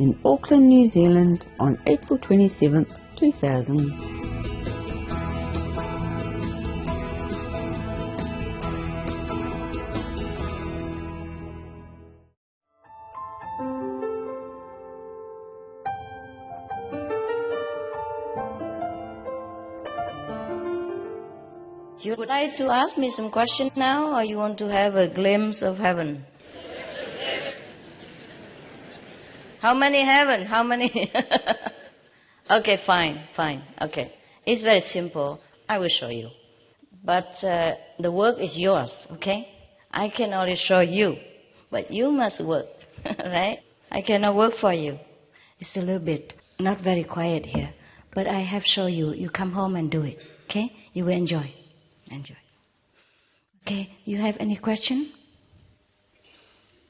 in Auckland, New Zealand on April 27th, 2000. You would like to ask me some questions now, or you want to have a glimpse of heaven? How many heaven? How many? Okay, fine. Okay. It's very simple. I will show you. But the work is yours, okay? I can only show you, but you must work, right? I cannot work for you. It's a little bit not very quiet here, but I have shown you. You come home and do it, okay? You will enjoy. Okay, you have any question?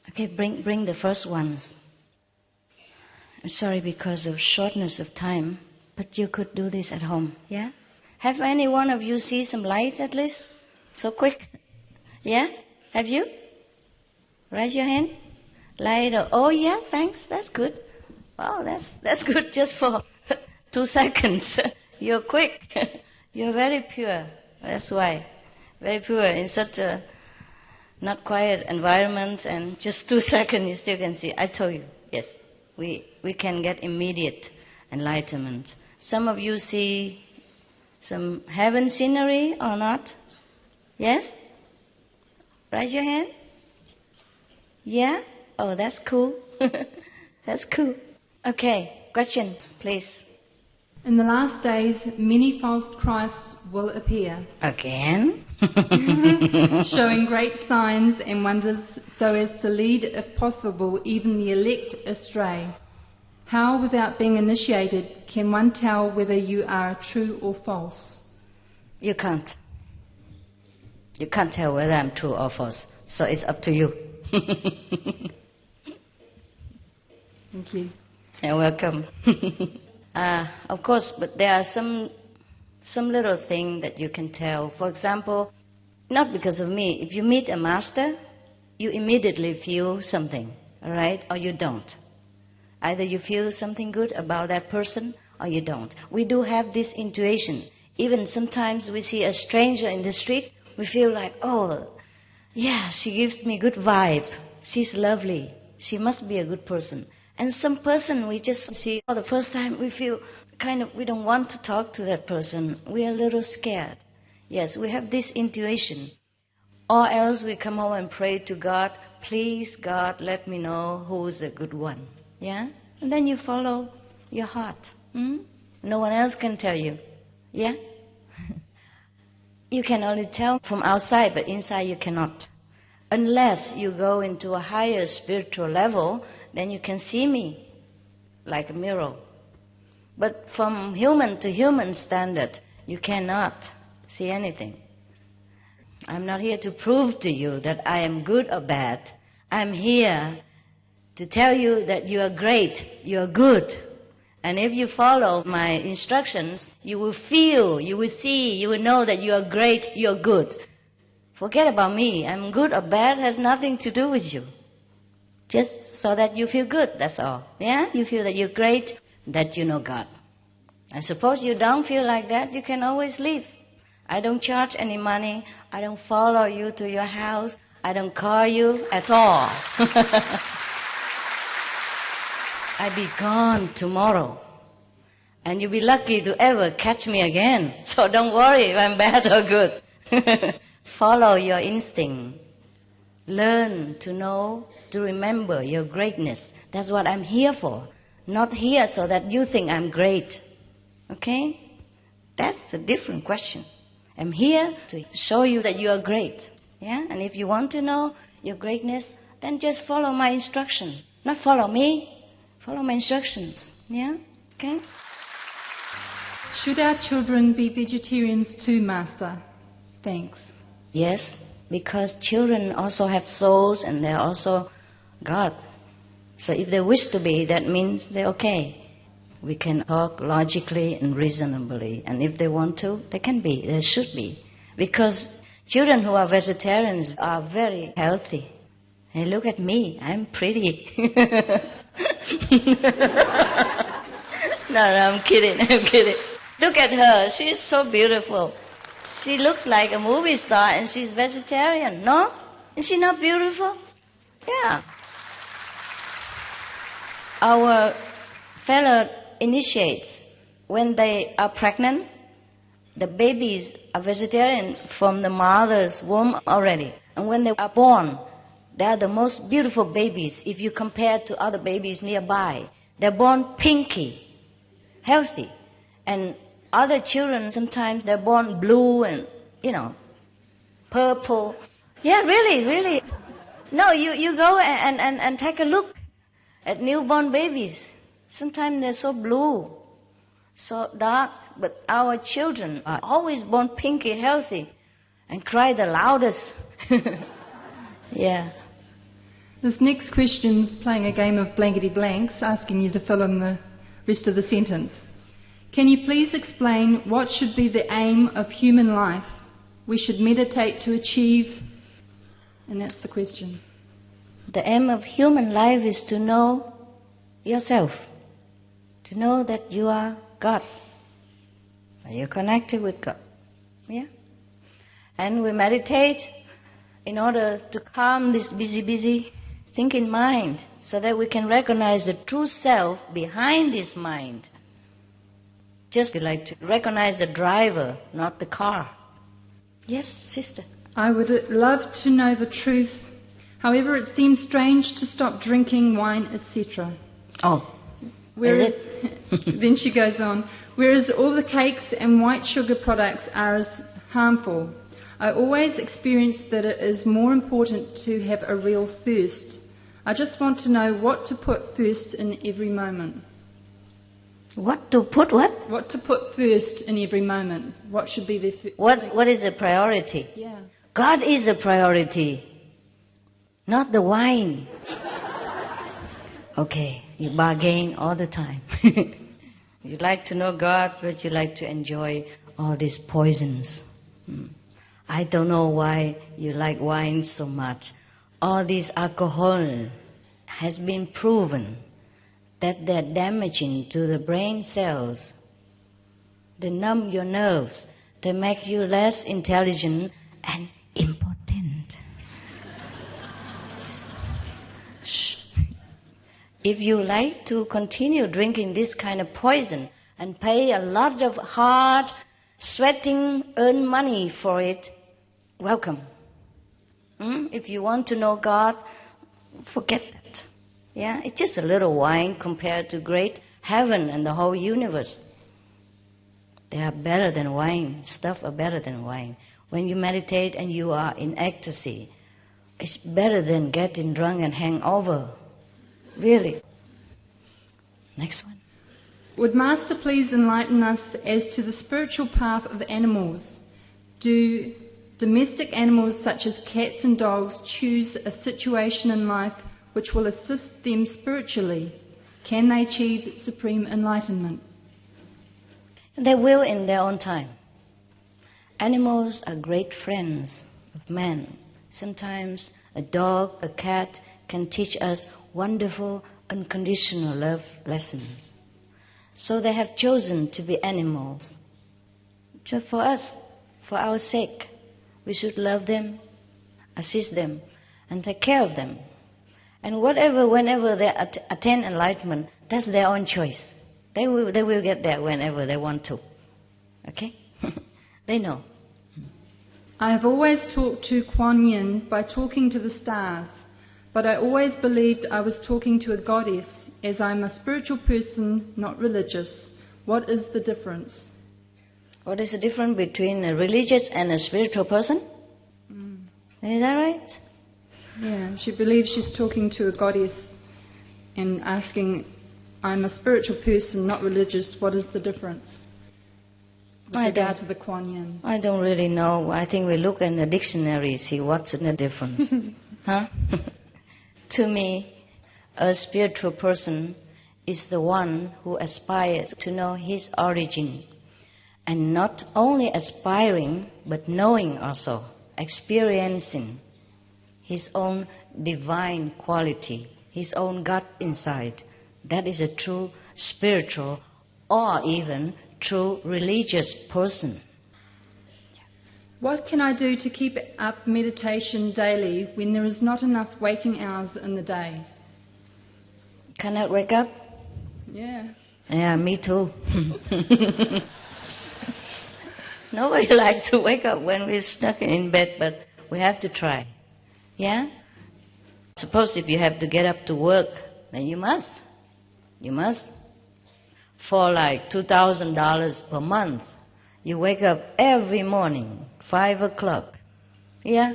Okay, bring the first ones. I'm sorry because of shortness of time, but you could do this at home, yeah? Have any one of you see some lights at least? So quick? Yeah? Have you? Raise your hand. Light. Oh yeah, thanks. That's good. Wow, that's good just for 2 seconds. You're quick. You're very pure. That's why. Very pure in such a not quiet environment, and just 2 seconds you still can see. I told you, yes, we can get immediate enlightenment. Some of you see some heaven scenery or not? Yes? Raise your hand. Yeah? Oh, that's cool. That's cool. Okay, questions, please. In the last days, many false Christs will appear. Again? Showing great signs and wonders so as to lead, if possible, even the elect astray. How, without being initiated, can one tell whether you are true or false? You can't. You can't tell whether I'm true or false. So it's up to you. Thank you. You're welcome. Of course, but there are some little thing that you can tell. For example, not because of me. If you meet a master, you immediately feel something, all right? Or you don't. Either you feel something good about that person or you don't. We do have this intuition. Even sometimes we see a stranger in the street, we feel like, oh, yeah, she gives me good vibes. She's lovely. She must be a good person. And some person we just see for the first time, we feel we don't want to talk to that person. We are a little scared. Yes, we have this intuition. Or else we come home and pray to God, please God, let me know who's the good one. Yeah? And then you follow your heart. No one else can tell you. Yeah? You can only tell from outside, but inside you cannot. Unless you go into a higher spiritual level, then you can see me like a mirror. But from human to human standard, you cannot see anything. I'm not here to prove to you that I am good or bad. I'm here to tell you that you are great, you are good. And if you follow my instructions, you will feel, you will see, you will know that you are great, you are good. Forget about me. I'm good or bad has nothing to do with you. Just so that you feel good, that's all. Yeah? You feel that you're great, that you know God. And suppose you don't feel like that, you can always leave. I don't charge any money. I don't follow you to your house. I don't call you at all. I'll be gone tomorrow. And you'll be lucky to ever catch me again. So don't worry if I'm bad or good. Follow your instinct. Learn to know, to remember your greatness. That's what I'm here for. Not here so that you think I'm great. Okay? That's a different question. I'm here to show you that you are great. Yeah? And if you want to know your greatness, then just follow my instruction. Not follow me. Follow my instructions. Yeah? Okay? Should our children be vegetarians too, Master? Thanks. Yes, because children also have souls and they're also God. So if they wish to be, that means they're okay. We can talk logically and reasonably. And if they want to, they can be, they should be. Because children who are vegetarians are very healthy. Hey, look at me, I'm pretty. No, I'm kidding, I'm kidding. Look at her, she's so beautiful. She looks like a movie star and she's vegetarian, no? Is she not beautiful? Yeah. Our fellow initiates, when they are pregnant, the babies are vegetarians from the mother's womb already. And when they are born, they are the most beautiful babies if you compare to other babies nearby. They're born pinky, healthy. And other children, sometimes they're born blue and, purple. Yeah, really, really. No, you go and take a look at newborn babies. Sometimes they're so blue, so dark, but our children are always born pinky, healthy, and cry the loudest. Yeah. This next question's playing a game of blankety blanks, asking you to fill in the rest of the sentence. Can you please explain what should be the aim of human life we should meditate to achieve? And that's the question. The aim of human life is to know yourself, to know that you are God. You're connected with God. Yeah? And we meditate in order to calm this busy thinking mind so that we can recognize the true self behind this mind. Just like to recognize the driver, not the car. Yes, sister? I would love to know the truth. However, it seems strange to stop drinking wine, etc. Oh, Whereas, is it? Then she goes on, whereas all the cakes and white sugar products are as harmful. I always experience that it is more important to have a real thirst. I just want to know what to put first in every moment. What to put what? What to put first in every moment. What should be the... What is the priority? Yeah. God is the priority, not the wine. Okay, you bargain all the time. You like to know God, but you like to enjoy all these poisons. I don't know why you like wine so much. All this alcohol has been proven that they're damaging to the brain cells. They numb your nerves. They make you less intelligent and impotent. Shh. If you like to continue drinking this kind of poison and pay a lot of hard, sweating, earn money for it, welcome. If you want to know God, forget that. Yeah, it's just a little wine compared to great heaven and the whole universe. They are better than wine. Stuff are better than wine. When you meditate and you are in ecstasy, it's better than getting drunk and hangover. Really. Next one. Would Master please enlighten us as to the spiritual path of animals? Do domestic animals such as cats and dogs choose a situation in life which will assist them spiritually? Can they achieve supreme enlightenment? They will in their own time. Animals are great friends of man. Sometimes a dog, a cat can teach us wonderful, unconditional love lessons. So they have chosen to be animals. Just for us, for our sake, we should love them, assist them, and take care of them. And whenever they attain enlightenment, that's their own choice. They will get there whenever they want to. Okay? They know. I have always talked to Kuan Yin by talking to the stars, but I always believed I was talking to a goddess, as I'm a spiritual person, not religious. What is the difference? What is the difference between a religious and a spiritual person? Is that right? Yeah, she believes she's talking to a goddess and asking, I'm a spiritual person, not religious. What is the difference? With regard to the Kuan Yin. I don't really know. I think we look in the dictionary, see what's the difference. Huh? To me, a spiritual person is the one who aspires to know his origin. And not only aspiring, but knowing also, experiencing his own divine quality, his own God inside. That is a true spiritual or even true religious person. What can I do to keep up meditation daily when there is not enough waking hours in the day? Cannot wake up? Yeah. Yeah, me too. Nobody likes to wake up when we're stuck in bed, but we have to try. Yeah? Suppose if you have to get up to work, then you must. You must. For like $2,000 per month, you wake up every morning, 5 o'clock. Yeah?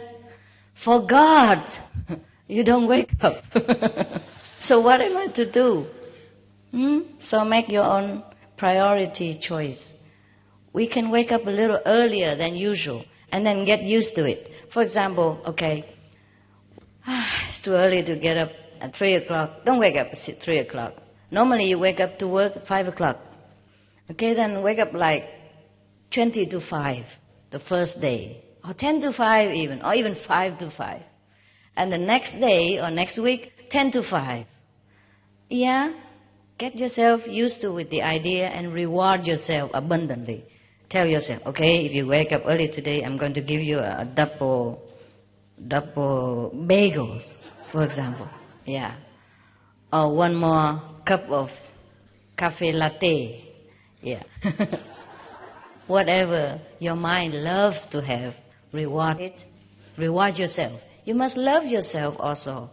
For God, you don't wake up. So what am I to do? So make your own priority choice. We can wake up a little earlier than usual and then get used to it. For example, okay, it's too early to get up at 3 o'clock. Don't wake up at 3 o'clock. Normally you wake up to work at 5 o'clock. Okay, then wake up like 20 to 5 the first day, or 10 to 5 even, or even 5 to 5. And the next day or next week, 10 to 5. Yeah? Get yourself used to with the idea and reward yourself abundantly. Tell yourself, okay, if you wake up early today, I'm going to give you a double bagel, for example. Yeah. Or one more cup of cafe latte. Yeah. Whatever your mind loves to have, reward it. Reward yourself. You must love yourself also.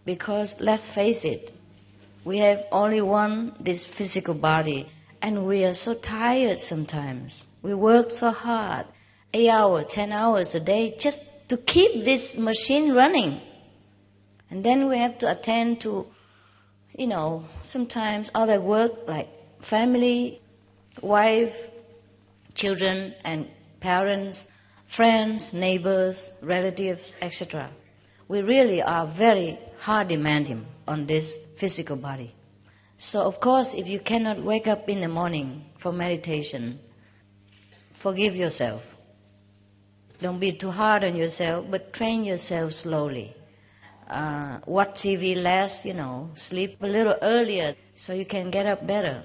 Because let's face it, we have only this physical body, and we are so tired sometimes. We work so hard, 8 hours, 10 hours a day, just to keep this machine running. And then we have to attend to, sometimes other work like family, wife, children and parents, friends, neighbors, relatives, etc. We really are very hard demanding on this physical body. So of course, if you cannot wake up in the morning for meditation, forgive yourself. Don't be too hard on yourself, but train yourself slowly. Watch TV less, sleep a little earlier so you can get up better.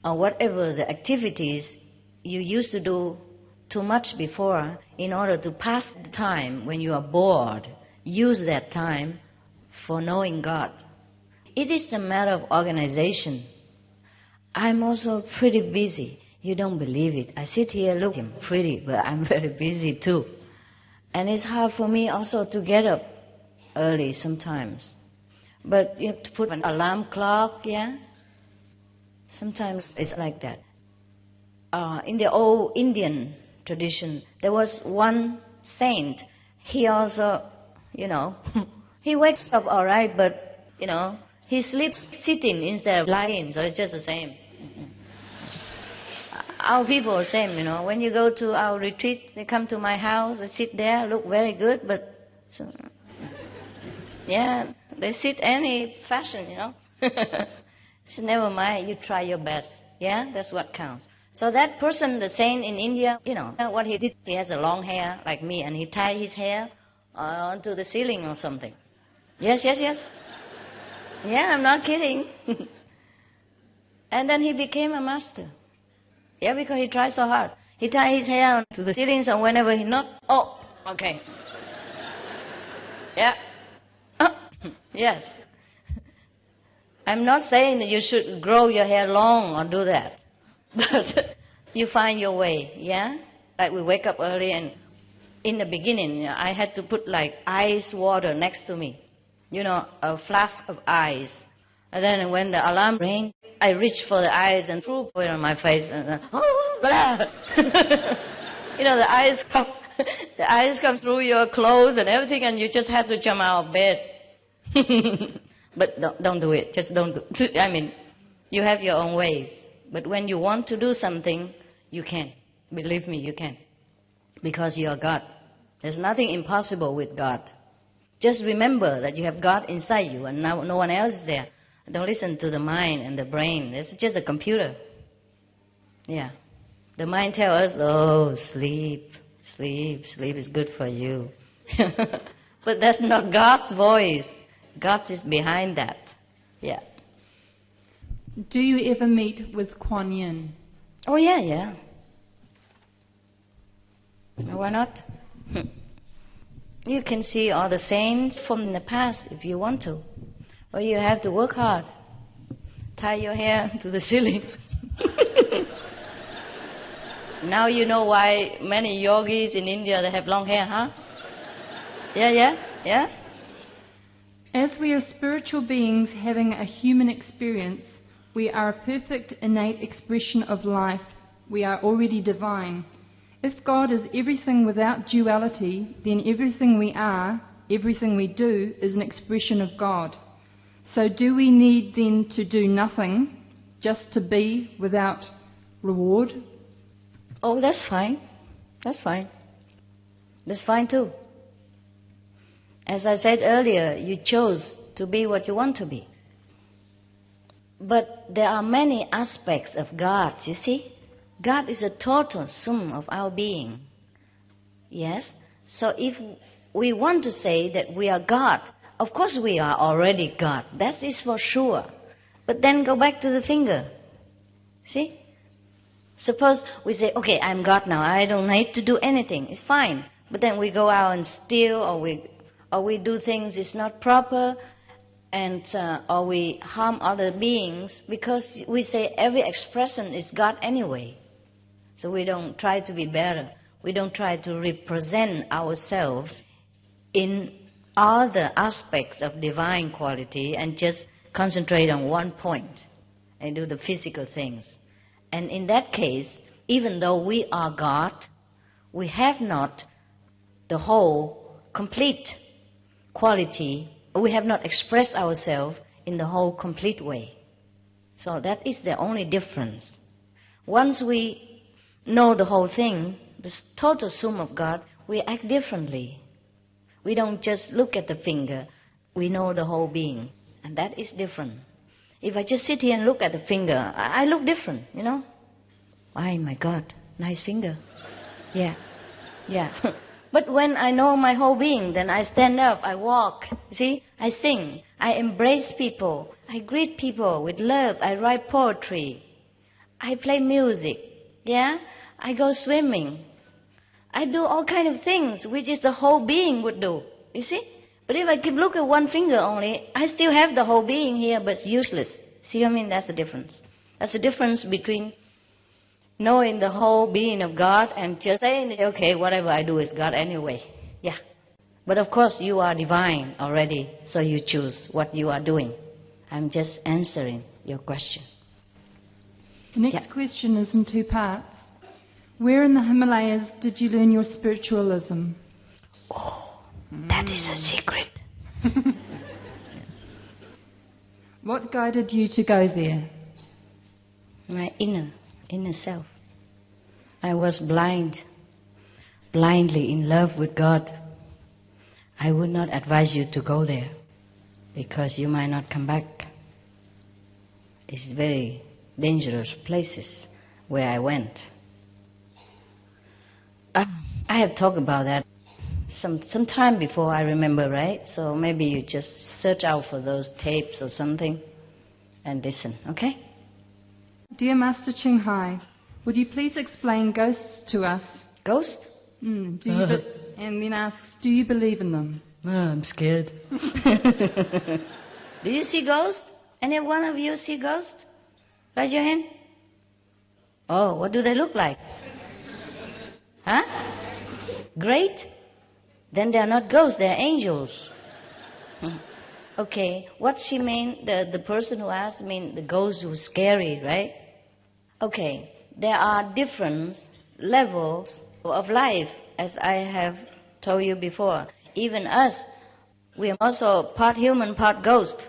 Or whatever the activities you used to do too much before, in order to pass the time when you are bored, use that time for knowing God. It is a matter of organization. I'm also pretty busy. You don't believe it. I sit here looking pretty, but I'm very busy too. And it's hard for me also to get up early sometimes. But you have to put an alarm clock, yeah? Sometimes it's like that. In the old Indian tradition, there was one saint. He also, he wakes up all right, but, he sleeps sitting instead of lying, so it's just the same. Our people are the same, When you go to our retreat, they come to my house, they sit there, look very good, but, yeah, they sit any fashion, So never mind, you try your best. Yeah, that's what counts. So that person, the saint in India, what he did, he has a long hair like me, and he tied his hair onto the ceiling or something. Yes. Yeah, I'm not kidding. And then he became a master. Yeah, because he tried so hard. He tied his hair onto the ceiling, so whenever he knocked, okay. Yeah. Yes. I'm not saying that you should grow your hair long or do that. But you find your way, yeah? Like we wake up early, and in the beginning, I had to put like ice water next to me. A flask of ice. And then when the alarm rang, I reached for the ice and threw it on my face. And the ice comes through your clothes and everything, and you just have to jump out of bed. But don't do it. Just don't do it. I mean, you have your own ways. But when you want to do something, you can. Believe me, you can. Because you are God. There's nothing impossible with God. Just remember that you have God inside you, and now no one else is there. Don't listen to the mind and the brain. It's just a computer. Yeah. The mind tells us, sleep is good for you. But that's not God's voice. God is behind that. Yeah. Do you ever meet with Kuan Yin? Oh, yeah. Why not? You can see all the saints from the past if you want to. Or you have to work hard. Tie your hair to the ceiling. Now you know why many yogis in India, they have long hair, huh? Yeah? As we are spiritual beings having a human experience, we are a perfect innate expression of life. We are already divine. If God is everything without duality, then everything we are, everything we do, is an expression of God. So do we need then to do nothing, just to be without reward? Oh, that's fine. That's fine too. As I said earlier, you chose to be what you want to be. But there are many aspects of God, you see. God is a total sum of our being. Yes? So if we want to say that we are God, of course we are already God. That is for sure. But then go back to the finger. See? Suppose we say, okay, I'm God now. I don't need to do anything. It's fine. But then we go out and steal, or we do things it's not proper, and or we harm other beings, because we say every expression is God anyway. So we don't try to be better. We don't try to represent ourselves in all the aspects of divine quality and just concentrate on one point and do the physical things. And in that case, even though we are God, we have not the whole complete quality. We have not expressed ourselves in the whole complete way. So that is the only difference. Once we know the whole thing, the total sum of God, we act differently. We don't just look at the finger. We know the whole being. And that is different. If I just sit here and look at the finger, I look different, you know. Oh my God, nice finger. Yeah. But when I know my whole being, then I stand up, I walk, see, I sing, I embrace people, I greet people with love, I write poetry, I play music, yeah, I go swimming, I do all kind of things which is the whole being would do, you see. But if I keep looking at one finger only, I still have the whole being here, but it's useless. See what I mean? That's the difference. That's the difference between knowing the whole being of God and just saying, okay, whatever I do is God anyway. Yeah. But of course, you are divine already, so you choose what you are doing. I'm just answering your question. The next question is in two parts. Where in the Himalayas did you learn your spiritualism? Oh, that is a secret. What guided you to go there? My inner self. I was blindly in love with God. I would not advise you to go there because you might not come back. It's very dangerous places where I went. I have talked about that some time before, I remember, right? So maybe you just search out for those tapes or something and listen, okay? Dear Master CHINGHAI, would you please explain ghosts to us? Ghost? And then asks, do you believe in them? I'm scared. Do you see ghosts? Any one of you see ghosts? Raise your hand. Oh, what do they look like? Huh? Great. Then they are not ghosts, they are angels. Okay, what she mean, the person who asked mean the ghost who's scary, right? Okay, there are different levels of life, as I have told you before. Even us, we are also part human, part ghost.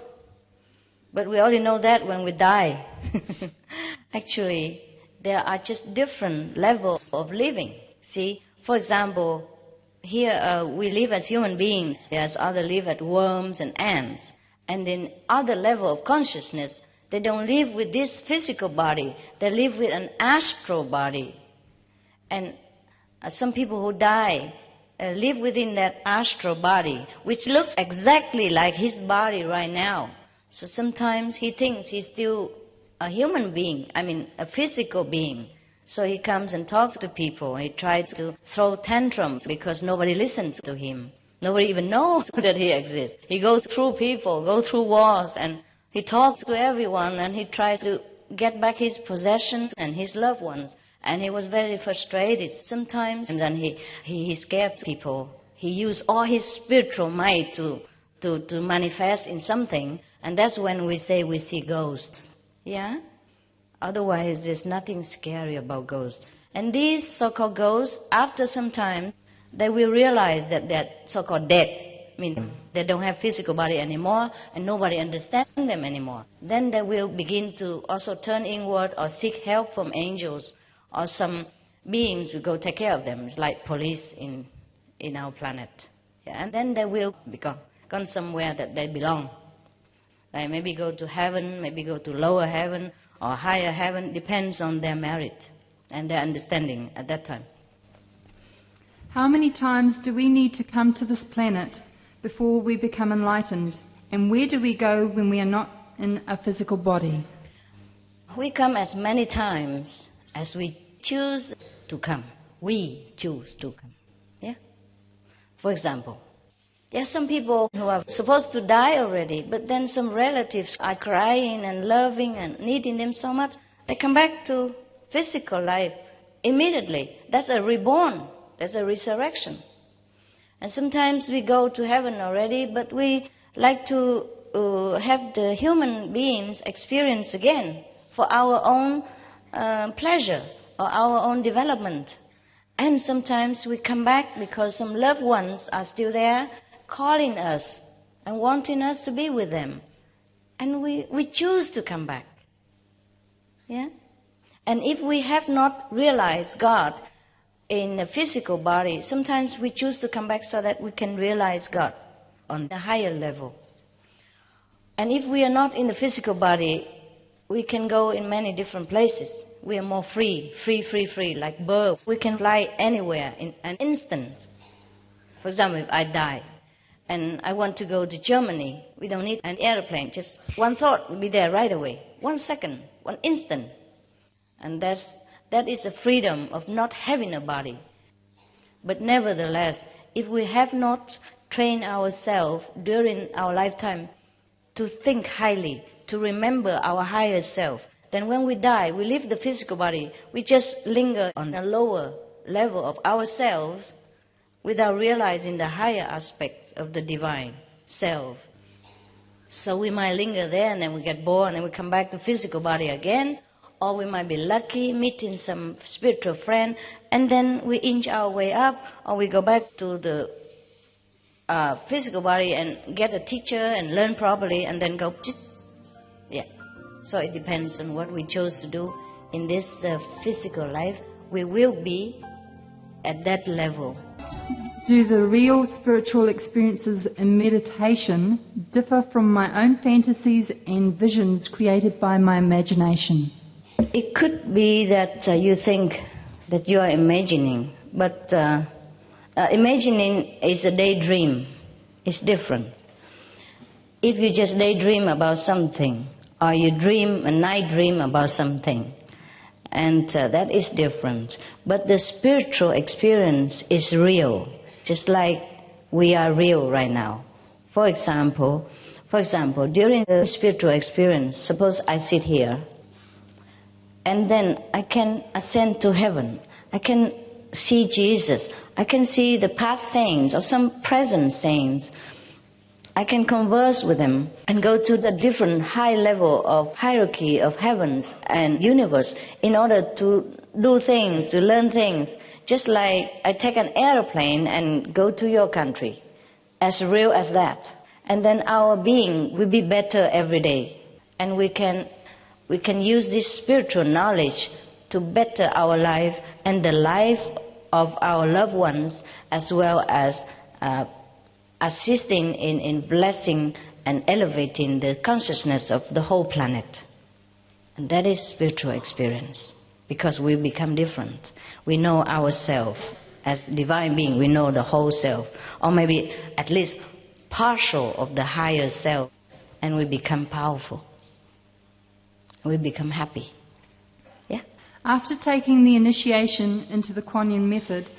But we only know that when we die. Actually, there are just different levels of living. See, for example, here we live as human beings. There's other live as worms and ants. And in other level of consciousness, they don't live with this physical body. They live with an astral body. And some people who die live within that astral body, which looks exactly like his body right now. So sometimes he thinks he's still a human being, a physical being. So he comes and talks to people. He tries to throw tantrums because nobody listens to him. Nobody even knows that he exists. He goes through people, goes through walls, and he talks to everyone, and he tries to get back his possessions and his loved ones. And he was very frustrated sometimes, and then he scared people. He used all his spiritual might to manifest in something, and that's when we say we see ghosts. Yeah? Otherwise, there's nothing scary about ghosts. And these so-called ghosts, after some time, they will realize that they're so-called dead. They don't have physical body anymore, and nobody understands them anymore. Then they will begin to also turn inward or seek help from angels, or some beings will go take care of them. It's like police in our planet. Yeah? And then they will be gone somewhere that they belong. They maybe go to heaven, maybe go to lower heaven, or higher heaven, depends on their merit and their understanding at that time. How many times do we need to come to this planet before we become enlightened? And where do we go when we are not in a physical body? We come as many times as we choose to come. We choose to come. Yeah? For example, there are some people who are supposed to die already, but then some relatives are crying and loving and needing them so much, they come back to physical life immediately. That's a reborn. That's a resurrection. And sometimes we go to heaven already, but we like to have the human beings experience again for our own pleasure or our own development. And sometimes we come back because some loved ones are still there, calling us and wanting us to be with them. And we choose to come back. Yeah? And if we have not realized God in a physical body, sometimes we choose to come back so that we can realize God on a higher level. And if we are not in the physical body, we can go in many different places. We are more free, like birds. We can fly anywhere in an instant. For example, if I die and I want to go to Germany, we don't need an airplane. Just one thought will be there right away. 1 second, 1 instant. And that is the freedom of not having a body. But nevertheless, if we have not trained ourselves during our lifetime to think highly, to remember our higher self, then when we die, we leave the physical body, we just linger on a lower level of ourselves without realizing the higher aspect of the divine self. So we might linger there, and then we get bored, and then we come back to physical body again, or we might be lucky, meeting some spiritual friend, and then we inch our way up, or we go back to the physical body and get a teacher and learn properly, and then go. Yeah. So it depends on what we chose to do in this physical life. We will be at that level. Do the real spiritual experiences in meditation differ from my own fantasies and visions created by my imagination? It could be that you think that you are imagining, but imagining is a daydream. It's different. If you just daydream about something, or you dream a night dream about something, and that is different. But the spiritual experience is real, just like we are real right now. For example, during the spiritual experience, suppose I sit here, and then I can ascend to heaven. I can see Jesus. I can see the past saints or some present saints. I can converse with them and go to the different high level of hierarchy of heavens and universe in order to do things, to learn things. Just like I take an airplane and go to your country, as real as that. And then our being will be better every day. And we can use this spiritual knowledge to better our life and the life of our loved ones, as well as assisting in blessing and elevating the consciousness of the whole planet. And that is spiritual experience, because we become different. We know ourselves. As divine being, we know the whole self, or maybe at least partial of the higher self, and we become powerful. We become happy. Yeah? After taking the initiation into the Kuan Yin method,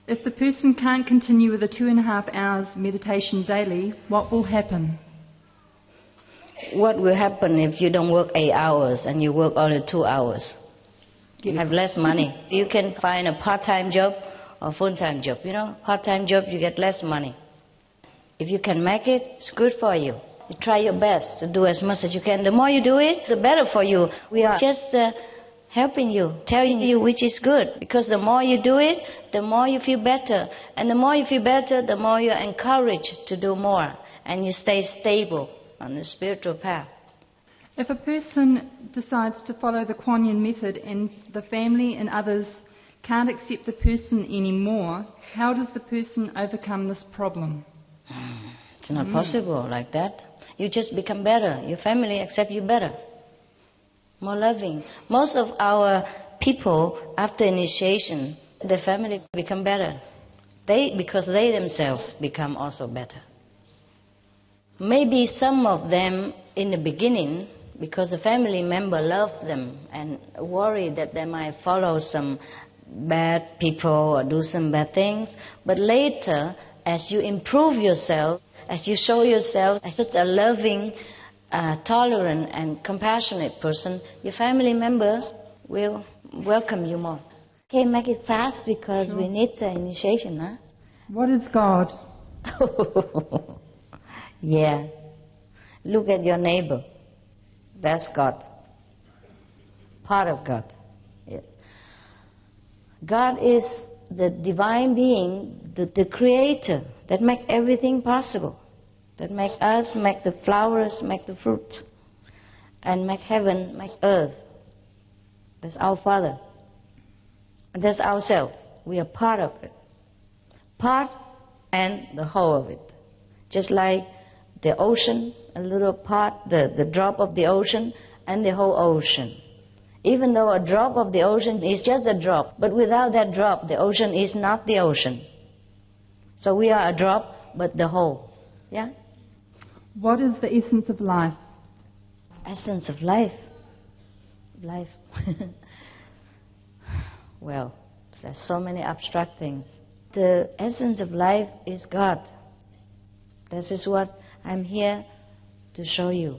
if the person can't continue with the 2.5 hours meditation daily, what will happen? What will happen if you don't work 8 hours and you work only 2 hours? You have less money. You can find a part-time job or full-time job. You know, part-time job you get less money. If you can make it, it's good for you. You try your best to do as much as you can. The more you do it, the better for you. We are just helping you, telling you which is good. Because the more you do it, the more you feel better. And the more you feel better, the more you're encouraged to do more. And you stay stable on the spiritual path. If a person decides to follow the Kuan Yin method and the family and others can't accept the person anymore, how does the person overcome this problem? It's not possible like that. You just become better. Your family accept you better. More loving. Most of our people, after initiation, the family become better. Because they themselves become also better. Maybe some of them in the beginning, because a family member loved them and worried that they might follow some bad people or do some bad things. But later, as you improve yourself, as you show yourself as such a loving, tolerant and compassionate person, your family members will welcome you more. Okay, make it fast because we need the initiation, huh? What is God? Yeah. Look at your neighbor. That's God. Part of God. Yes. God is the divine being, the creator that makes everything possible. That makes us, make the flowers, make the fruit. And make heaven, make earth. That's our Father. And that's ourselves. We are part of it. Part and the whole of it. Just like the ocean, a little part, the drop of the ocean, and the whole ocean. Even though a drop of the ocean is just a drop, but without that drop, the ocean is not the ocean. So we are a drop, but the whole. Yeah? What is the essence of life? Essence of life? Life. Well, there's so many abstract things. The essence of life is God. This is what I'm here to show you.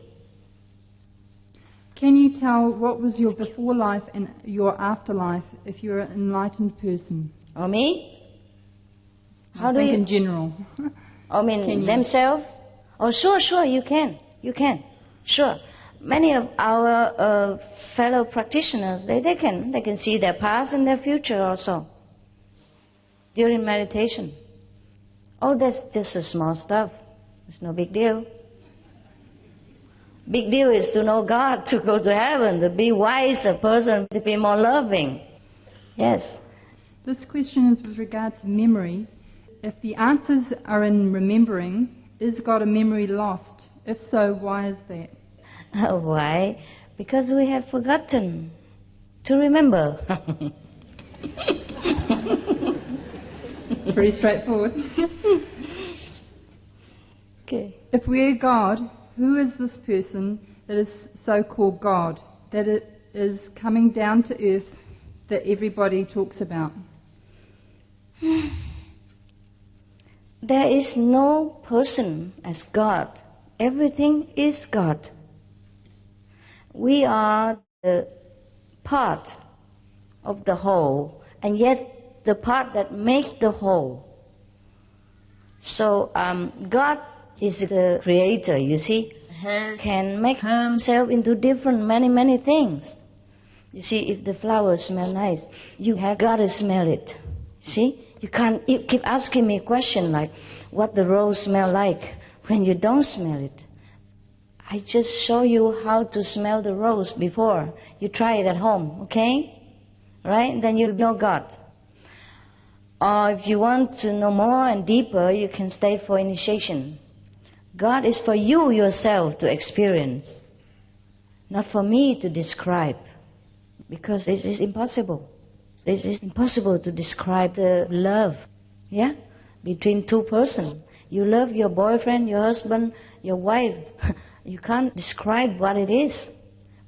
Can you tell what was your before life and your afterlife if you're an enlightened person? Or me? I think in general. I mean themselves? Oh, sure, you can. You can. Sure. Many of our fellow practitioners, they can see their past and their future also during meditation. Oh, that's just a small stuff. It's no big deal. Big deal is to know God, to go to heaven, to be wiser person, to be more loving. Yes. This question is with regard to memory. If the answers are in remembering, is God a memory lost? If so, why is that? Why? Because we have forgotten to remember. Pretty straightforward. Okay. If we're God, who is this person that is so-called God, that it is coming down to earth that everybody talks about? There is no person as God. Everything is God. We are the part of the whole, and yet the part that makes the whole. So God is the creator, you see, can make himself into different many things. You see, if the flowers smell nice, you have got to smell it. See? You can't keep asking me a question like, what the rose smell like, when you don't smell it. I just show you how to smell the rose before. You try it at home, okay? Right? Then you'll know God. Or if you want to know more and deeper, you can stay for initiation. God is for you yourself to experience, not for me to describe, because it is impossible. It is impossible to describe the love, yeah, between two persons. You love your boyfriend, your husband, your wife. You can't describe what it is,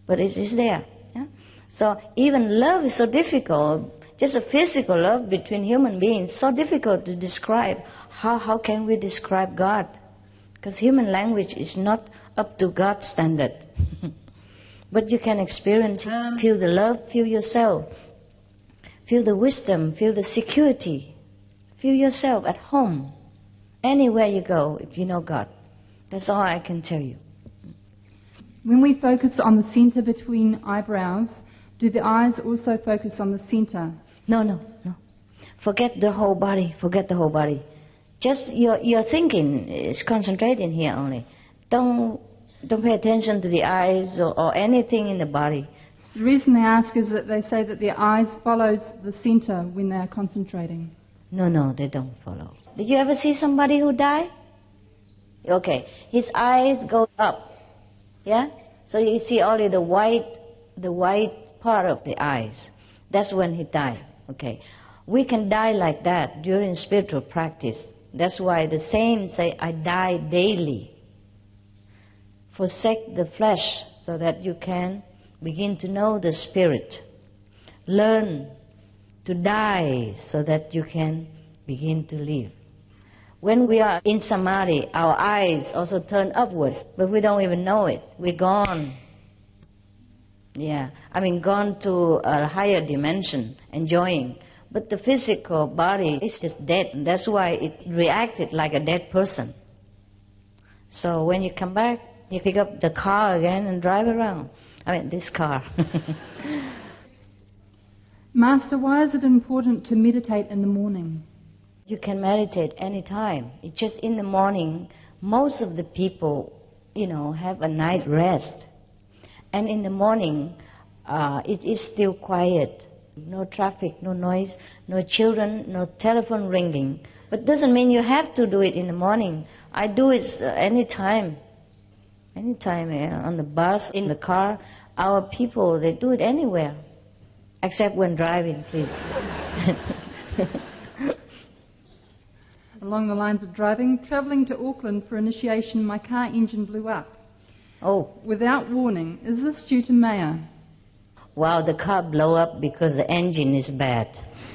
but it is there. Yeah? So even love is so difficult. Just a physical love between human beings, so difficult to describe. How can we describe God? Because human language is not up to God's standard. But you can experience, feel the love, feel yourself. Feel the wisdom, feel the security. Feel yourself at home. Anywhere you go, if you know God. That's all I can tell you. When we focus on the center between eyebrows, do the eyes also focus on the center? No. Forget the whole body. Forget the whole body. Just your thinking is concentrating here only. Don't pay attention to the eyes or anything in the body. The reason they ask is that they say that their eyes follows the center when they are concentrating. No, they don't follow. Did you ever see somebody who died? Okay, his eyes go up. Yeah? So you see only the white part of the eyes. That's when he died. Okay. We can die like that during spiritual practice. That's why the saints say, I die daily. Forsake the flesh so that you can begin to know the spirit. Learn to die so that you can begin to live. When we are in samadhi, our eyes also turn upwards, but we don't even know it. We're gone. Yeah, gone to a higher dimension, enjoying. But the physical body is just dead, and that's why it reacted like a dead person. So when you come back, you pick up the car again and drive around. This car. Master, why is it important to meditate in the morning? You can meditate any time. It's just in the morning, most of the people, have a nice rest. And in the morning, it is still quiet. No traffic, no noise, no children, no telephone ringing. But doesn't mean you have to do it in the morning. I do it any time. Anytime, on the bus, in the car. Our people, they do it anywhere. Except when driving, please. Along the lines of driving, travelling to Auckland for initiation, my car engine blew up. Oh. Without warning. Is this due to Maya? Wow, the car blew up because the engine is bad.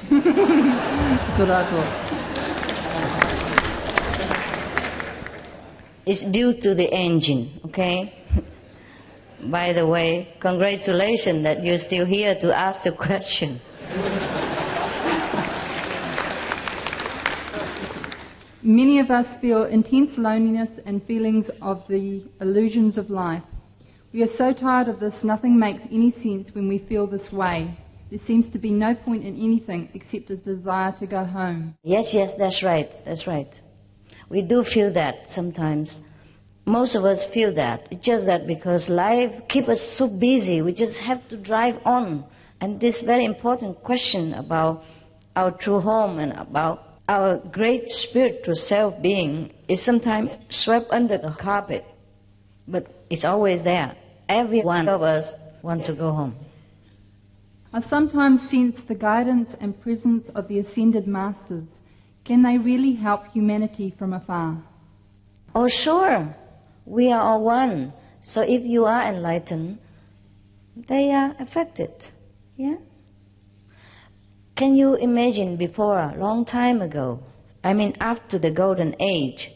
That's what I thought. It's due to the engine, okay? By the way, congratulations that you're still here to ask the question. Many of us feel intense loneliness and feelings of the illusions of life. We are so tired of this, nothing makes any sense when we feel this way. There seems to be no point in anything except a desire to go home. Yes, that's right. We do feel that sometimes. Most of us feel that. It's just that because life keeps us so busy, we just have to drive on. And this very important question about our true home and about our great spiritual self-being is sometimes swept under the carpet. But it's always there. Every one of us wants to go home. I sometimes sense the guidance and presence of the Ascended Masters. Can they really help humanity from afar? Oh, sure. We are all one. So if you are enlightened, they are affected. Yeah? Can you imagine before, a long time ago, after the Golden Age,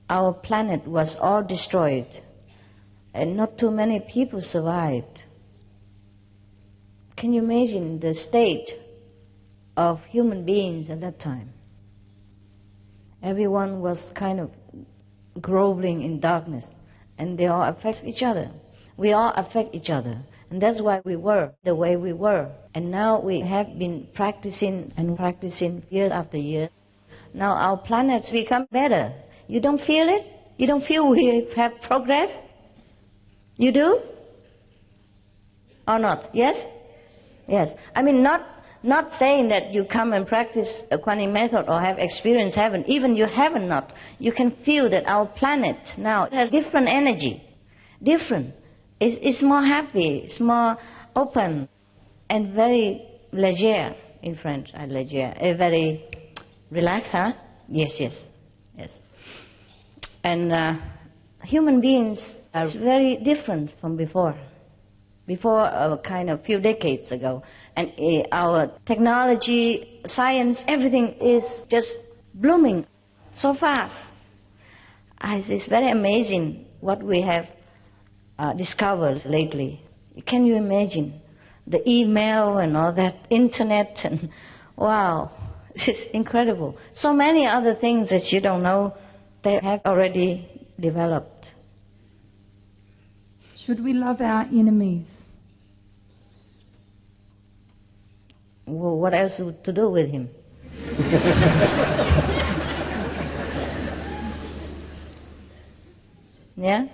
our planet was all destroyed and not too many people survived. Can you imagine the state of human beings at that time? Everyone was kind of groveling in darkness, and they all affect each other. We all affect each other, and that's why we were the way we were. And now we have been practicing year after year. Now our planets become better. You don't feel it? You don't feel we have progress? You do? Or not? Yes? Yes. Not saying that you come and practice a Kuan method or have experienced heaven. Even you haven't not. You can feel that our planet now has different energy. Different. It's more happy. It's more open and very leisure. in French, I let you. Very relaxed, huh? Yes. And human beings are very different from before. Before, kind of few decades ago. And our technology, science, everything is just blooming so fast. It's very amazing what we have discovered lately. Can you imagine? The email and all that, internet, and wow, it's incredible. So many other things that you don't know, they have already developed. Should we love our enemies? Well, what else to do with him? Yeah?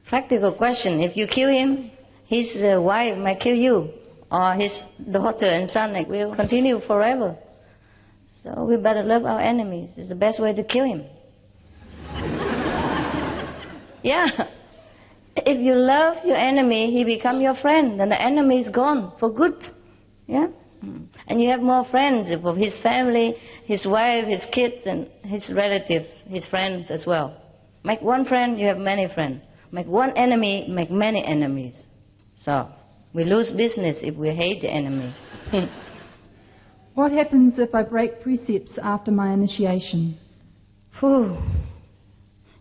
Practical question. If you kill him, his wife might kill you, or his daughter and son will continue forever. So we better love our enemies. It's the best way to kill him. Yeah. If you love your enemy, he becomes your friend, and the enemy is gone for good. Yeah? And you have more friends of his family, his wife, his kids, and his relatives, his friends as well. Make one friend, you have many friends. Make one enemy, make many enemies. So, we lose business if we hate the enemy. What happens if I break precepts after my initiation? Whew.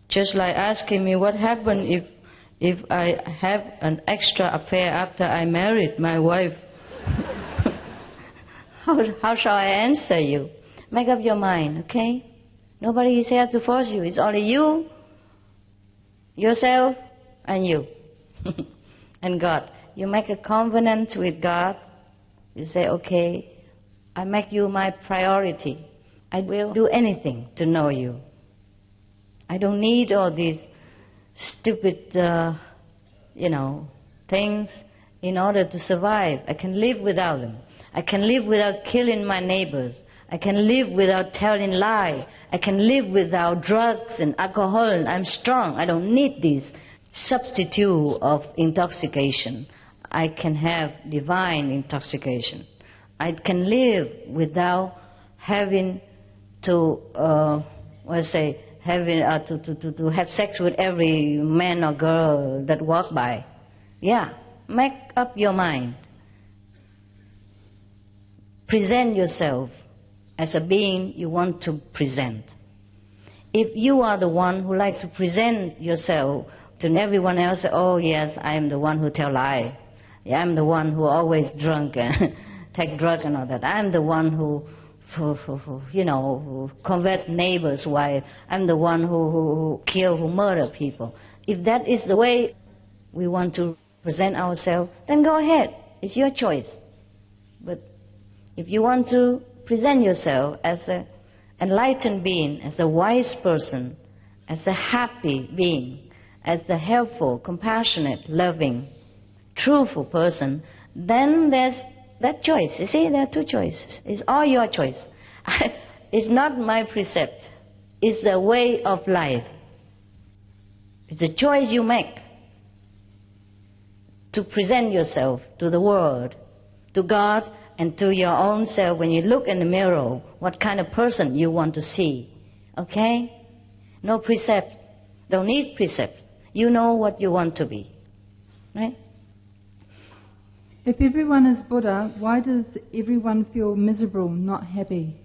Just like asking me what happened if I have an extra affair after I married my wife. How shall I answer you? Make up your mind, okay? Nobody is here to force you. It's only you, yourself, and you. And God. You make a covenant with God. You say, okay, I make you my priority. I will do anything to know you. I don't need all these stupid, things in order to survive. I can live without them. I can live without killing my neighbors. I can live without telling lies. I can live without drugs and alcohol. I'm strong. I don't need this substitute of intoxication. I can have divine intoxication. I can live without having to, to have sex with every man or girl that walks by. Yeah, make up your mind. Present yourself as a being you want to present. If you are the one who likes to present yourself to everyone else, oh yes, I am the one who tell lies. Yeah, I'm the one who always drunk and take drugs and all that. I'm the one who convert neighbor's wife. I'm the one who kill, who murder people. If that is the way we want to present ourselves, then go ahead. It's your choice. But if you want to present yourself as an enlightened being, as a wise person, as a happy being, as the helpful, compassionate, loving, truthful person, then there's that choice. You see, there are two choices. It's all your choice. It's not my precept. It's the way of life. It's a choice you make to present yourself to the world, to God, and to your own self. When you look in the mirror, what kind of person you want to see. Okay? No precepts. Don't need precepts. You know what you want to be. Right? If everyone is Buddha, why does everyone feel miserable, not happy?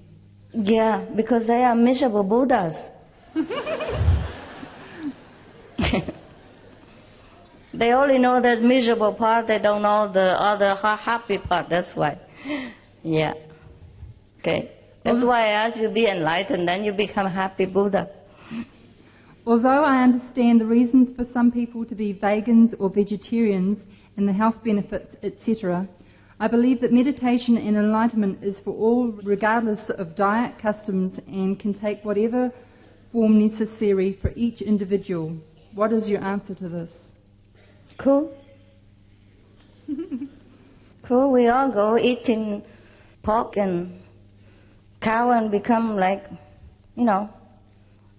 Yeah, because they are miserable Buddhas. They only know that miserable part, they don't know the other happy part, that's why. Yeah. Okay. That's why I ask you to be enlightened, then you become happy Buddha. Although I understand the reasons for some people to be vegans or vegetarians and the health benefits, etc., I believe that meditation and enlightenment is for all regardless of diet, customs, and can take whatever form necessary for each individual. What is your answer to this? Cool. Cool. We all go eating pork and cow and become like,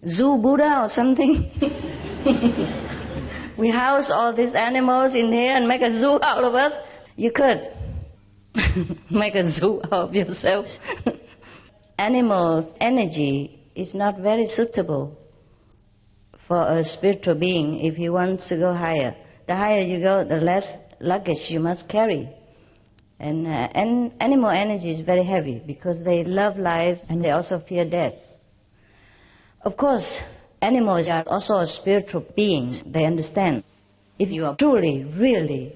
zoo Buddha or something. We house all these animals in here and make a zoo out of us. You could. Make a zoo out of yourself. Animals' energy is not very suitable for a spiritual being if he wants to go higher. The higher you go, the less luggage you must carry. And animal energy is very heavy because they love life and they also fear death. Of course, animals are also spiritual beings. They understand. If you are truly, really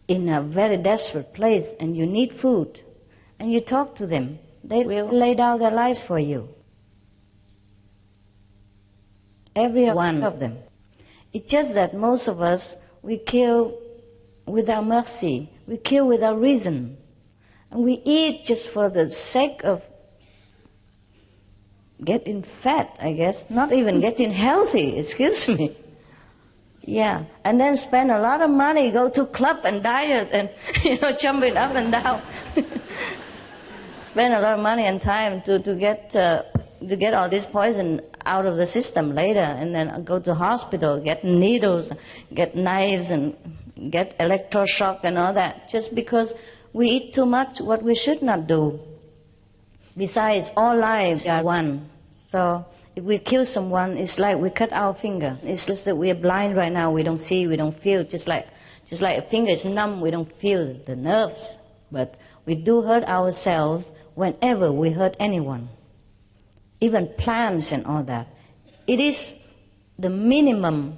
in a very desperate place and you need food and you talk to them, they will lay down their lives for you. Every one of them. It's just that most of us, we kill without mercy. We kill without reason. And we eat just for the sake of getting fat, I guess. Not even getting healthy, excuse me. Yeah, and then spend a lot of money, go to club and diet and, jumping up and down. Spend a lot of money and time to get all this poison out of the system later, and then go to hospital, get needles, get knives, and get electroshock and all that, just because we eat too much what we should not do. Besides, all lives are one. So if we kill someone, it's like we cut our finger. It's just that we are blind right now. We don't see, we don't feel. Just like a finger is numb, we don't feel the nerves. But we do hurt ourselves whenever we hurt anyone. Even plants and all that. It is the minimum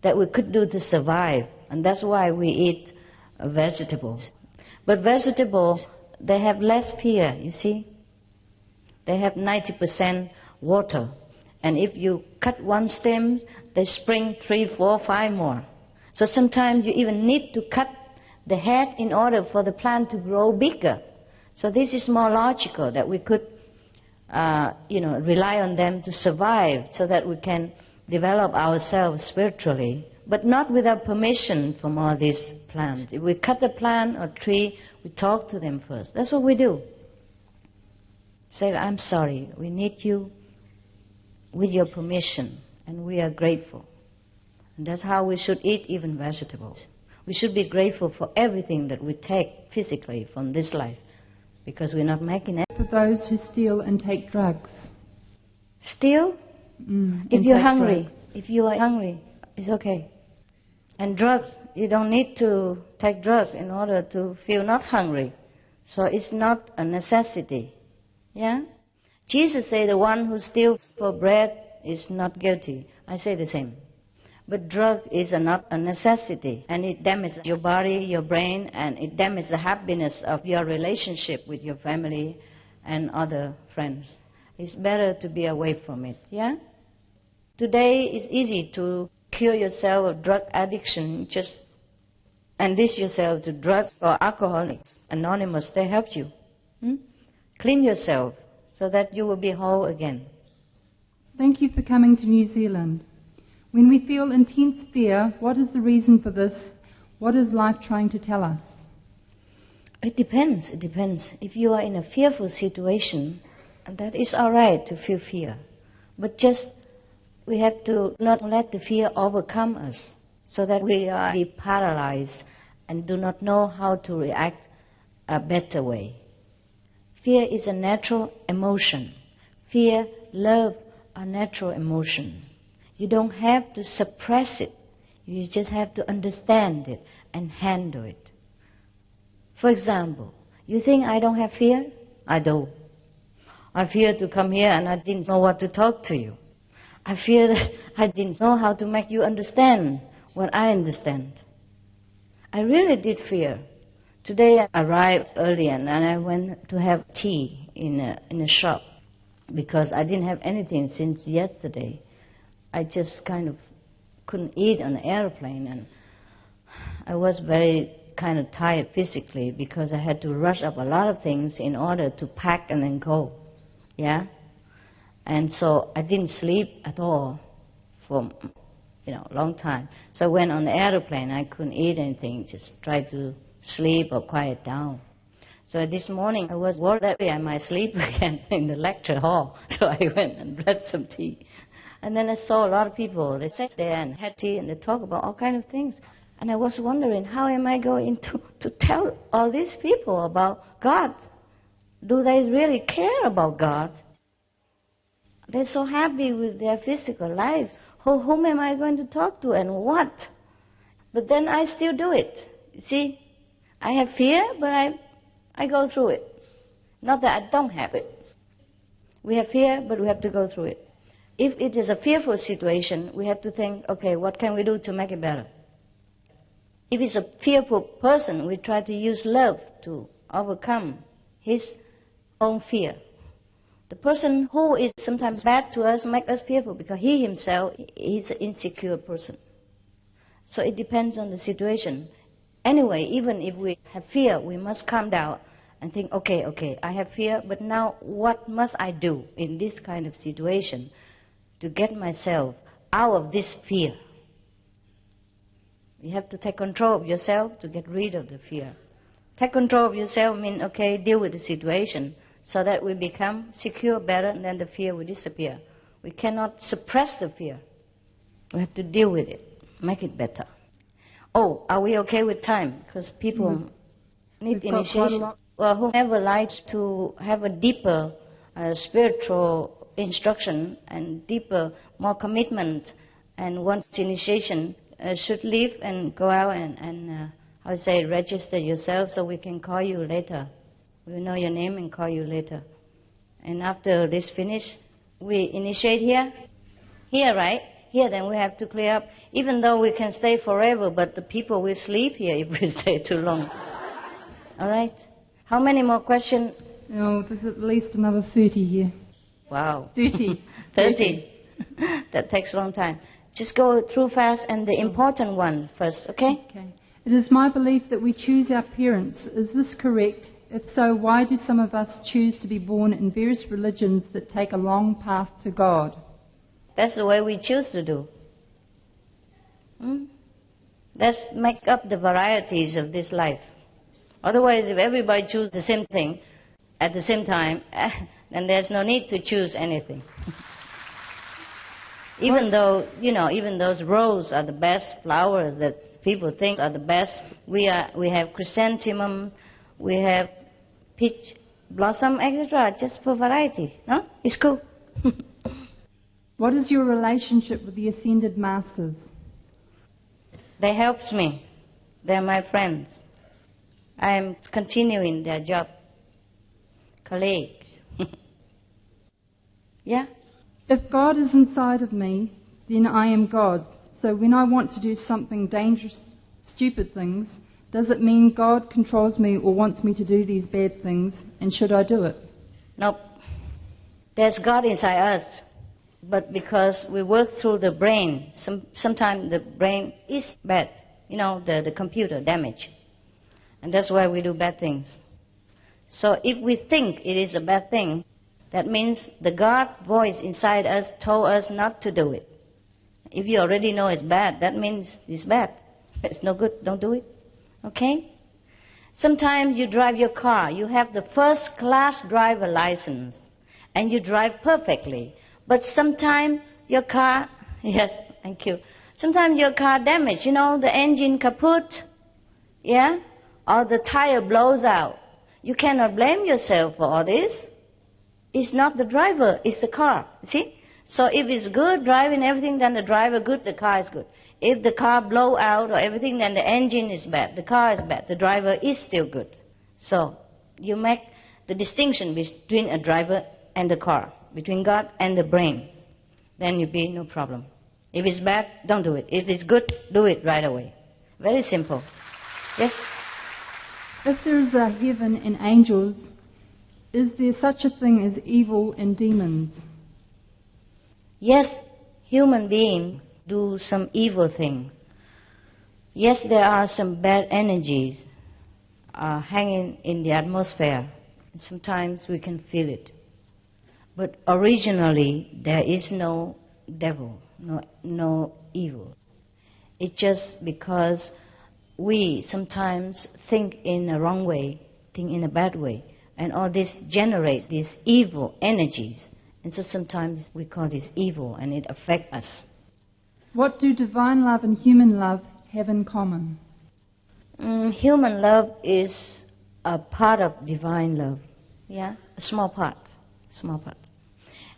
that we could do to survive. And that's why we eat vegetables. But vegetables, they have less fear, you see. They have 90% water. And if you cut one stem, they spring 3, 4, 5 more. So sometimes you even need to cut the head in order for the plant to grow bigger. So this is more logical, that we could rely on them to survive so that we can develop ourselves spiritually, but not without permission from all these plants. If we cut a plant or tree, we talk to them first. That's what we do. Say, I'm sorry, we need you with your permission, and we are grateful. And that's how we should eat even vegetables. We should be grateful for everything that we take physically from this life, because we're not making it. For those who steal and take drugs. Steal? If you're hungry, if you are hungry, it's okay. And drugs, you don't need to take drugs in order to feel not hungry. So it's not a necessity. Yeah? Jesus said the one who steals for bread is not guilty. I say the same. But drug is not a necessity, and it damages your body, your brain, and it damages the happiness of your relationship with your family and other friends. It's better to be away from it, yeah? Today it's easy to cure yourself of drug addiction. Just enlist yourself to drugs or Alcoholics Anonymous. They help you. Clean yourself so that you will be whole again. Thank you for coming to New Zealand. When we feel intense fear, what is the reason for this? What is life trying to tell us? It depends. If you are in a fearful situation, that is all right to feel fear. But just we have to not let the fear overcome us, so that we are paralyzed and do not know how to react a better way. Fear is a natural emotion. Fear, love are natural emotions. You don't have to suppress it. You just have to understand it and handle it. For example, you think I don't have fear? I do. I fear to come here and I didn't know what to talk to you. I fear that I didn't know how to make you understand what I understand. I really did fear. Today I arrived early and I went to have tea in a shop because I didn't have anything since yesterday. I just kind of couldn't eat on the airplane, and I was very kind of tired physically because I had to rush up a lot of things in order to pack and then go. Yeah? And so I didn't sleep at all for a long time. So when on the airplane I couldn't eat anything, just tried to sleep or quiet down. So this morning I was worried that I might sleep again in the lecture hall. So I went and grabbed some tea. And then I saw a lot of people. They sat there and had tea and they talk about all kinds of things. And I was wondering, how am I going to tell all these people about God? Do they really care about God? They're so happy with their physical lives. Whom am I going to talk to and what? But then I still do it. See, I have fear, but I go through it. Not that I don't have it. We have fear, but we have to go through it. If it is a fearful situation, we have to think, okay, what can we do to make it better? If it's a fearful person, we try to use love to overcome his own fear. The person who is sometimes bad to us makes us fearful because he himself is an insecure person. So it depends on the situation. Anyway, even if we have fear, we must calm down and think, okay, I have fear, but now what must I do in this kind of situation to get myself out of this fear? You have to take control of yourself to get rid of the fear. Take control of yourself means, okay, deal with the situation so that we become secure better and then the fear will disappear. We cannot suppress the fear. We have to deal with it, make it better. Oh, are we okay with time? Because people need initiation. Well, whoever likes to have a deeper spiritual instruction and deeper, more commitment and wants initiation should leave and go out and register yourself so we can call you later. We will know your name and call you later. And after this finish, we initiate here. Here, right? Here, then we have to clear up. Even though we can stay forever, but the people will sleep here if we stay too long. All right? How many more questions? Oh, there's at least another 30 here. Wow. 30. 30. That takes a long time. Just go through fast and the important ones first, okay? Okay. It is my belief that we choose our parents. Is this correct? If so, why do some of us choose to be born in various religions that take a long path to God? That's the way we choose to do. That makes up the varieties of this life. Otherwise, if everybody chooses the same thing at the same time, then there's no need to choose anything. Even though, even those roses are the best flowers that people think are the best, we have chrysanthemums, we have peach blossom, etc., just for varieties. No? It's cool. What is your relationship with the Ascended Masters? They helped me. They're my friends. I am continuing their job. Colleagues. Yeah? If God is inside of me, then I am God. So when I want to do something dangerous, stupid things, does it mean God controls me or wants me to do these bad things, and should I do it? Nope. There's God inside us, but because we work through the brain, sometimes the brain is bad, the computer damage. And that's why we do bad things. So if we think it is a bad thing, that means the God voice inside us told us not to do it. If you already know it's bad, that means it's bad. It's no good, don't do it. Okay? Sometimes you drive your car, you have the first class driver license, and you drive perfectly. But sometimes your car, yes, thank you. Sometimes your car damaged, the engine kaput, yeah? Or the tire blows out. You cannot blame yourself for all this. It's not the driver, it's the car, see? So if it's good, driving everything, then the driver good, the car is good. If the car blow out or everything, then the engine is bad, the car is bad, the driver is still good. So you make the distinction between a driver and the car, between God and the brain. Then you'll be no problem. If it's bad, don't do it. If it's good, do it right away. Very simple. Yes? If there is a heaven and angels, is there such a thing as evil and demons? Yes, human beings do some evil things. Yes, there are some bad energies hanging in the atmosphere. Sometimes we can feel it. But originally, there is no devil, no evil. It's just because we sometimes think in a wrong way, think in a bad way, and all this generates these evil energies. And so sometimes we call this evil, and it affects us. What do divine love and human love have in common? Human love is a part of divine love. Yeah, a small part.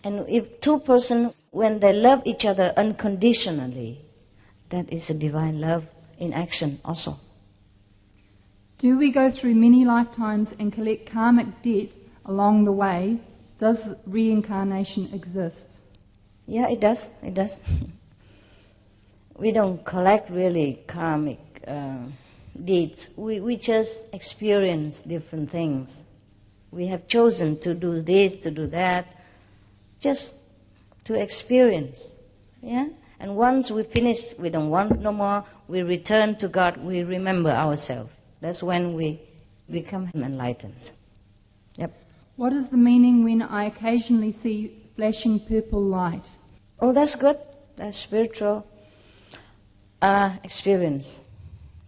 And if two persons, when they love each other unconditionally, that is a divine love in action also. Do we go through many lifetimes and collect karmic debt along the way? Does reincarnation exist? Yeah, it does. We don't collect really karmic deeds. We just experience different things. We have chosen to do this, to do that, just to experience. Yeah? And once we finish, we don't want no more, we return to God, we remember ourselves. That's when we become enlightened. Yep. What is the meaning when I occasionally see flashing purple light? Oh, that's good. That's spiritual experience.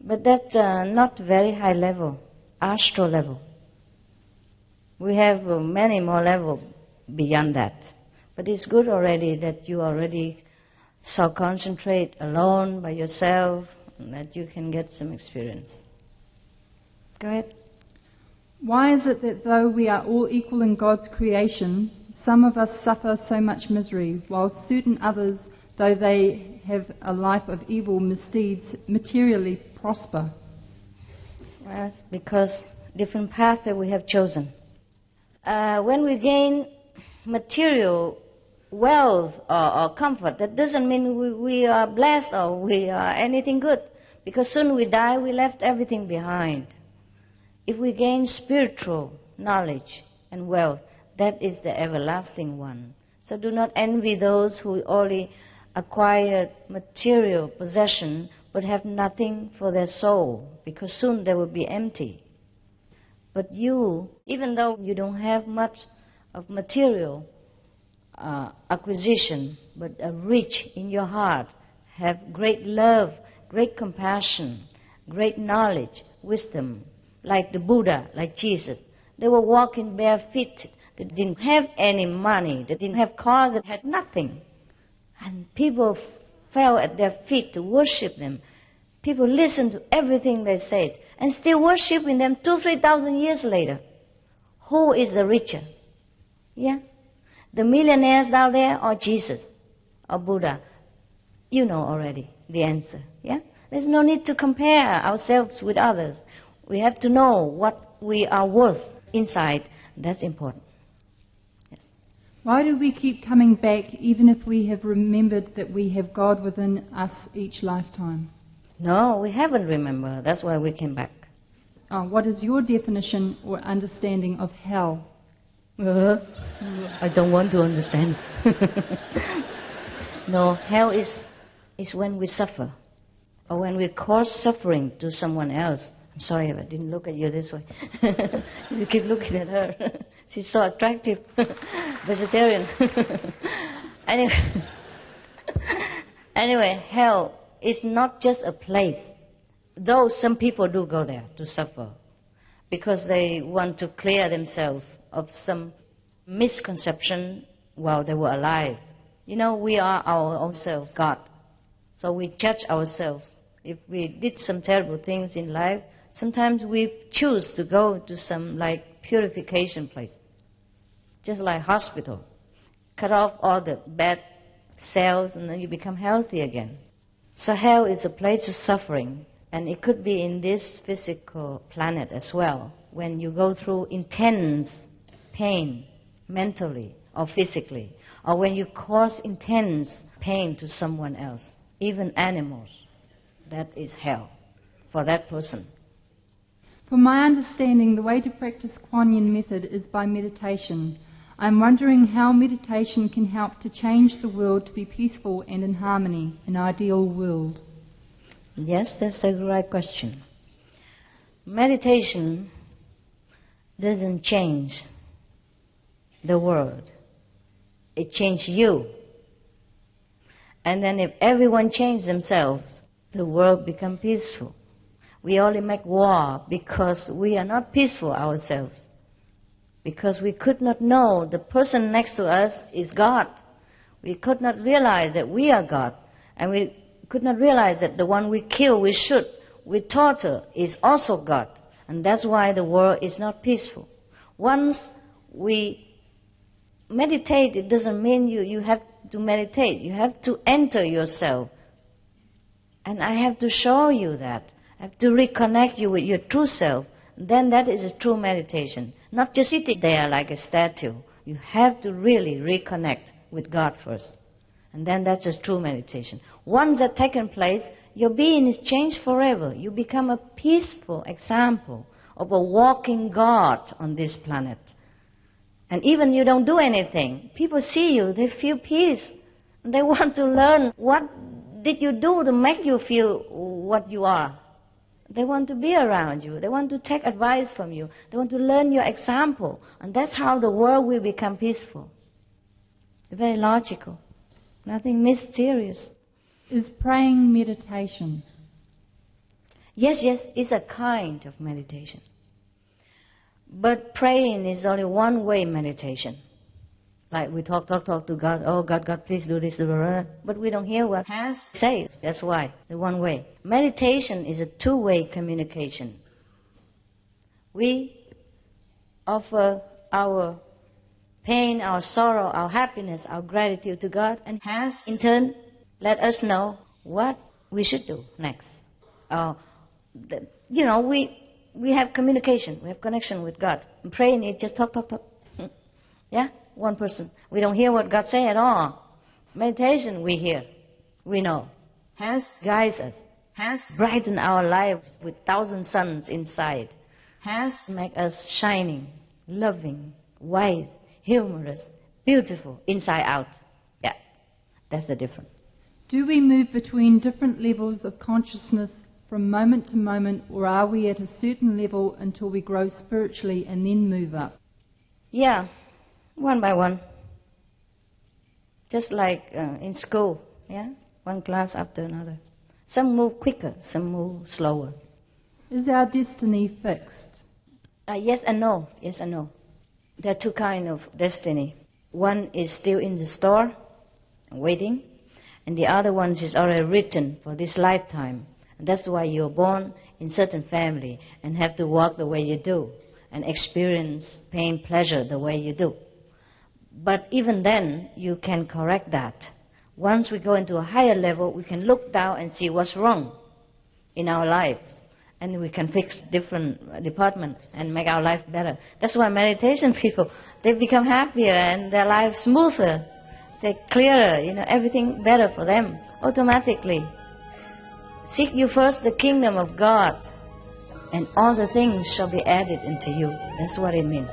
But that's not very high level, astral level. We have many more levels beyond that. But it's good already that you already so concentrate alone by yourself, and that you can get some experience. Go ahead. Why is it that though we are all equal in God's creation, some of us suffer so much misery, while certain others, though they have a life of evil misdeeds, materially prosper? Well, it's because different paths that we have chosen. When we gain material wealth or comfort, that doesn't mean we are blessed or we are anything good. Because soon we die, we left everything behind. If we gain spiritual knowledge and wealth, that is the everlasting one. So do not envy those who only acquired material possession but have nothing for their soul, because soon they will be empty. But you, even though you don't have much of material acquisition, but are rich in your heart, have great love, great compassion, great knowledge, wisdom, like the Buddha, like Jesus. They were walking bare feet. They didn't have any money. They didn't have cars. They had nothing. And people fell at their feet to worship them. People listened to everything they said and still worshiping them 2,000-3,000 years later. Who is the richer? Yeah? The millionaires down there or Jesus or Buddha? You know already the answer. Yeah? There's no need to compare ourselves with others. We have to know what we are worth inside. That's important. Yes. Why do we keep coming back even if we have remembered that we have God within us each lifetime? No, we haven't remembered. That's why we came back. What is your definition or understanding of hell? I don't want to understand. No, hell is when we suffer, or when we cause suffering to someone else. I'm sorry if I didn't look at you this way. You keep looking at her. She's so attractive. Vegetarian. Anyway, hell is not just a place. Though some people do go there to suffer, because they want to clear themselves of some misconception while they were alive. You know, we are our own selves, God. So we judge ourselves. If we did some terrible things in life, sometimes we choose to go to some like purification place, just like hospital. Cut off all the bad cells and then you become healthy again. So hell is a place of suffering, and it could be in this physical planet as well, when you go through intense pain, mentally or physically, or when you cause intense pain to someone else, even animals. That is hell for that person. From my understanding, the way to practice Kuan Yin method is by meditation. I'm wondering how meditation can help to change the world to be peaceful and in harmony, an ideal world. Yes, that's a right question. Meditation doesn't change the world. It changes you. And then if everyone changes themselves, the world becomes peaceful. We only make war because we are not peaceful ourselves. Because we could not know the person next to us is God. We could not realize that we are God. And we could not realize that the one we kill, we shoot, we torture is also God. And that's why the world is not peaceful. Once we meditate, it doesn't mean you have to meditate. You have to enter yourself. And I have to show you that. I have to reconnect you with your true self. Then that is a true meditation. Not just sitting there like a statue. You have to really reconnect with God first. And then that's a true meditation. Once that's taken place, your being is changed forever. You become a peaceful example of a walking God on this planet. And even you don't do anything, people see you, they feel peace. They want to learn what did you do to make you feel what you are. They want to be around you. They want to take advice from you. They want to learn your example. And that's how the world will become peaceful. Very logical. Nothing mysterious. Is praying meditation? Yes, it's a kind of meditation. But praying is only one-way meditation. Like we talk to God, oh God, please do this, but we don't hear what He says. That's why, the one way. Meditation is a two-way communication. We offer our pain, our sorrow, our happiness, our gratitude to God, and He in turn let us know what we should do next. We have communication, we have connection with God. And praying is just talk. Yeah? One person. We don't hear what God say at all. Meditation we hear, we know. Has guides us, has brightened our lives with 1,000 suns inside, has make us shining, loving, wise, humorous, beautiful, inside out. Yeah, that's the difference. Do we move between different levels of consciousness from moment to moment, or are we at a certain level until we grow spiritually and then move up? Yeah. One by one. Just like in school, yeah? One class after another. Some move quicker, some move slower. Is our destiny fixed? Yes and no. Yes and no. There are two kinds of destiny. One is still in the store, waiting, and the other one is already written for this lifetime. And that's why you're born in certain family and have to walk the way you do and experience pain, pleasure the way you do. But even then, you can correct that. Once we go into a higher level, we can look down and see what's wrong in our lives. And we can fix different departments and make our life better. That's why meditation people, they become happier and their lives smoother. They're clearer, everything better for them, automatically. Seek you first the kingdom of God, and all the things shall be added unto you. That's what it means.